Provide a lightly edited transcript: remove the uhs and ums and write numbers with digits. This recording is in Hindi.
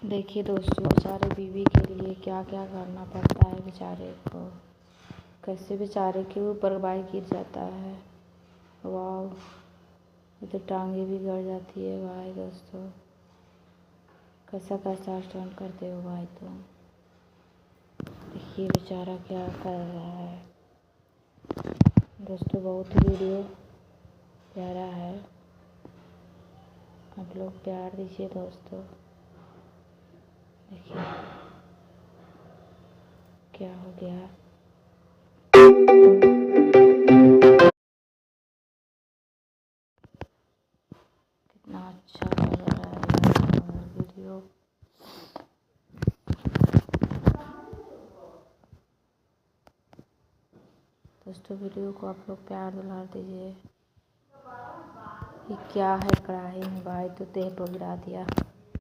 देखिए दोस्तों, बेचारे बीवी के लिए क्या क्या करना पड़ता है बेचारे को। कैसे बेचारे के ऊपर बाइक गिर जाता है। वाह, ये तो टांगे भी गड़ जाती है भाई दोस्तों। कैसा कैसा स्टंट करते हो भाई तुम। देखिए बेचारा क्या कर रहा है दोस्तों। बहुत ही वीडियो प्यारा है, आप लोग प्यार दीजिए दोस्तों। देखिए क्या हो गया। कितना अच्छा लग रहा है वीडियो। दोस्तों वीडियो को आप लोग प्यार दुलार दीजिए। ये क्या है कढ़ाई में भाई, तो तेल तो गिरा दिया।